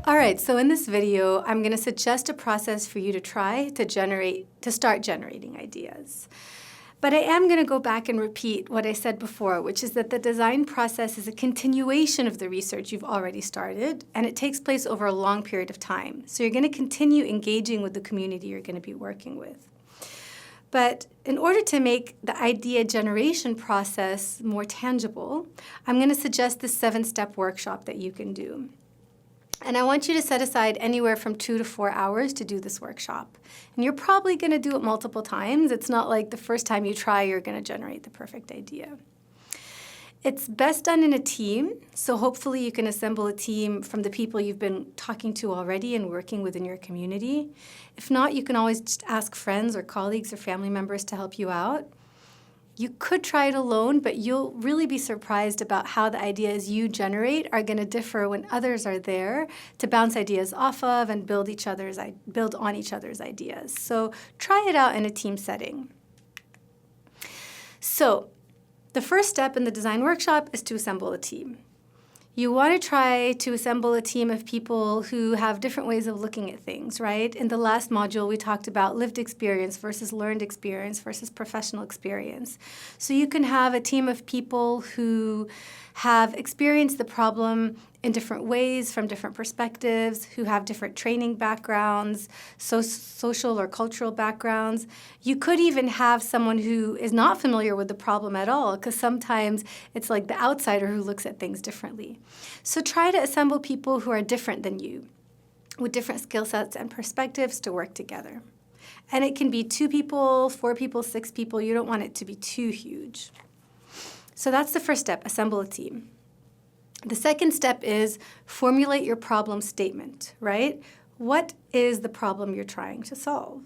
All right, so in this video, I'm going to suggest a process for you to try to start generating ideas. But I am going to go back and repeat what I said before, which is that the design process is a continuation of the research you've already started, and it takes place over a long period of time. So you're going to continue engaging with the community you're going to be working with. But in order to make the idea generation process more tangible, I'm going to suggest this 7-step workshop that you can do. And I want you to set aside anywhere from 2 to 4 hours to do this workshop. And you're probably going to do it multiple times. It's not like the first time you try, you're going to generate the perfect idea. It's best done in a team, so hopefully you can assemble a team from the people you've been talking to already and working within your community. If not, you can always just ask friends or colleagues or family members to help you out. You could try it alone, but you'll really be surprised about how the ideas you generate are going to differ when others are there to bounce ideas off of and build on each other's ideas. So try it out in a team setting. So the first step in the design workshop is to assemble a team. You want to try to assemble a team of people who have different ways of looking at things, right? In the last module, we talked about lived experience versus learned experience versus professional experience. So you can have a team of people who have experienced the problem in different ways from different perspectives, who have different training backgrounds, social or cultural backgrounds. You could even have someone who is not familiar with the problem at all, because sometimes it's like the outsider who looks at things differently. So try to assemble people who are different than you, with different skill sets and perspectives to work together. And it can be 2 people, 4 people, 6 people. You don't want it to be too huge. So that's the first step, assemble a team. The second step is formulate your problem statement, right? What is the problem you're trying to solve?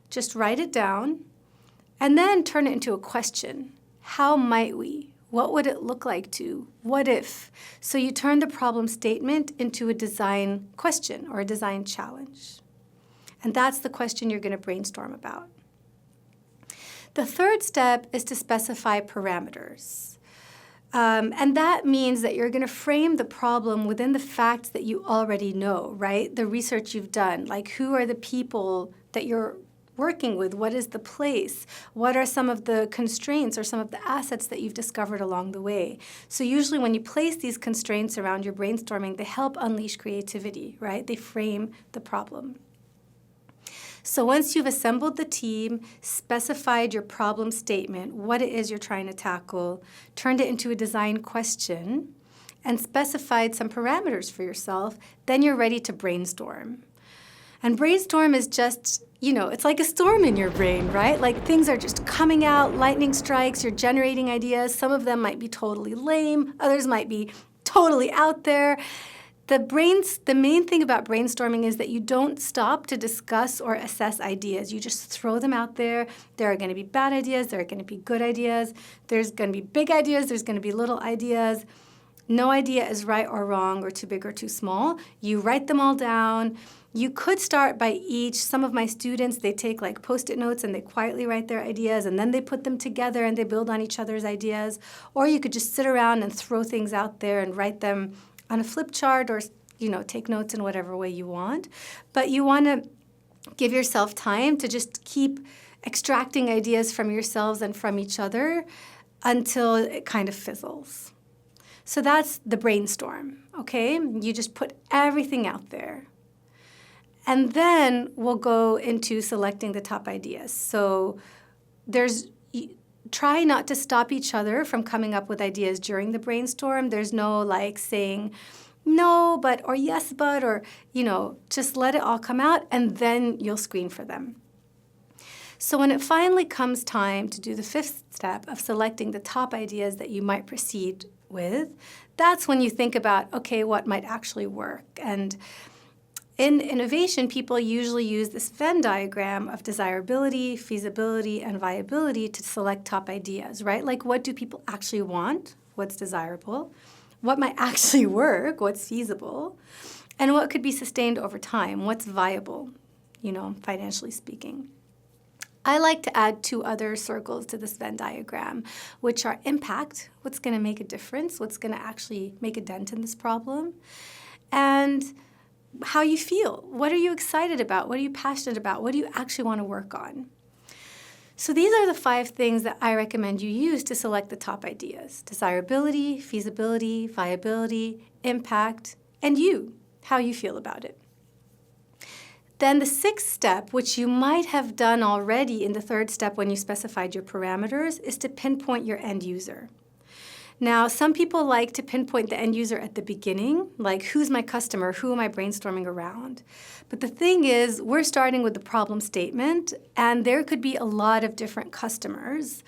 Just write it down and then turn it into a question. How might we? What would it look like to? What if? So you turn the problem statement into a design question or a design challenge. And that's the question you're going to brainstorm about. The third step is to specify parameters. And that means that you're going to frame the problem within the facts that you already know, right? The research you've done, like who are the people that you're working with? What is the place? What are some of the constraints or some of the assets that you've discovered along the way? So usually when you place these constraints around your brainstorming, they help unleash creativity, right? They frame the problem. So once you've assembled the team, specified your problem statement, what it is you're trying to tackle, turned it into a design question, and specified some parameters for yourself, then you're ready to brainstorm. And brainstorm is just, it's like a storm in your brain, right? Like things are just coming out, lightning strikes, you're generating ideas. Some of them might be totally lame, others might be totally out there. The main thing about brainstorming is that you don't stop to discuss or assess ideas. You just throw them out there. There are going to be bad ideas. There are going to be good ideas. There's going to be big ideas. There's going to be little ideas. No idea is right or wrong or too big or too small. You write them all down. You could start by some of my students, they take like Post-it notes and they quietly write their ideas and then they put them together and they build on each other's ideas. Or you could just sit around and throw things out there and write them on a flip chart or, take notes in whatever way you want. But you want to give yourself time to just keep extracting ideas from yourselves and from each other until it kind of fizzles. So that's the brainstorm, okay? You just put everything out there. And then we'll go into selecting the top ideas. So try not to stop each other from coming up with ideas during the brainstorm. There's no saying no, but, or yes, but, or, just let it all come out and then you'll screen for them. So when it finally comes time to do the 5th step of selecting the top ideas that you might proceed with, that's when you think about, okay, what might actually work? And in innovation, people usually use this Venn diagram of desirability, feasibility, and viability to select top ideas, right? Like, what do people actually want? What's desirable? What might actually work? What's feasible? And what could be sustained over time? What's viable, financially speaking? I like to add 2 other circles to this Venn diagram, which are impact, what's going to make a difference, what's going to actually make a dent in this problem, and how you feel. What are you excited about? What are you passionate about? What do you actually want to work on? So these are the 5 things that I recommend you use to select the top ideas: desirability, feasibility, viability, impact, and how you feel about it. Then the 6th step, which you might have done already in the 3rd step when you specified your parameters, is to pinpoint your end user. Now, some people like to pinpoint the end user at the beginning, like who's my customer, who am I brainstorming around? But the thing is, we're starting with the problem statement, and there could be a lot of different customers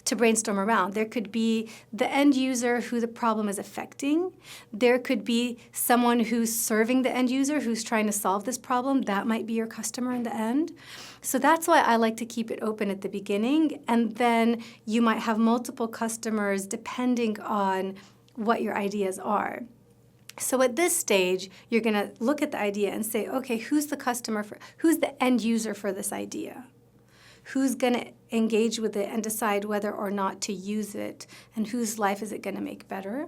to brainstorm around. There could be the end user who the problem is affecting. There could be someone who's serving the end user who's trying to solve this problem. That might be your customer in the end. So that's why I like to keep it open at the beginning, and then you might have multiple customers depending on what your ideas are. So at this stage, you're going to look at the idea and say, okay, who's the end user for this idea? Who's going to engage with it and decide whether or not to use it, and whose life is it going to make better?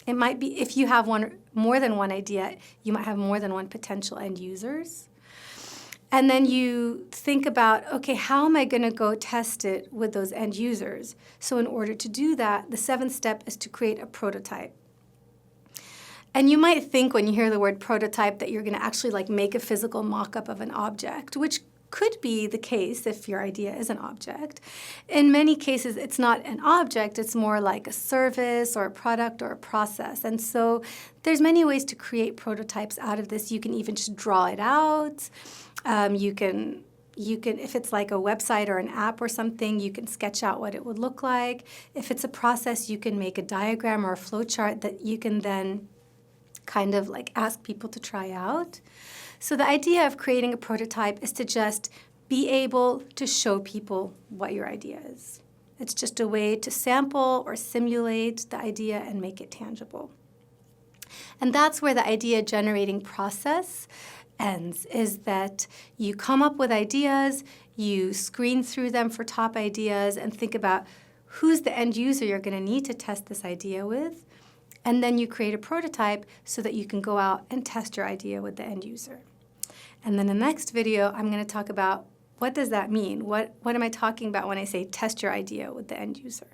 It might be, if you have more than one idea, you might have more than one potential end users. And then you think about, okay, how am I going to go test it with those end users? So in order to do that, the 7th step is to create a prototype. And you might think when you hear the word prototype that you're going to actually make a physical mock-up of an object, which could be the case if your idea is an object. In many cases, it's not an object. It's more like a service or a product or a process. And so there's many ways to create prototypes out of this. You can even just draw it out. You can, if it's like a website or an app or something, you can sketch out what it would look like. If it's a process, you can make a diagram or a flow chart that you can then kind of ask people to try out. So the idea of creating a prototype is to just be able to show people what your idea is. It's just a way to sample or simulate the idea and make it tangible. And that's where the idea generating process ends, is that you come up with ideas, you screen through them for top ideas, and think about who's the end user you're going to need to test this idea with. And then you create a prototype so that you can go out and test your idea with the end user. And then in the next video, I'm going to talk about what does that mean? What am I talking about when I say test your idea with the end user?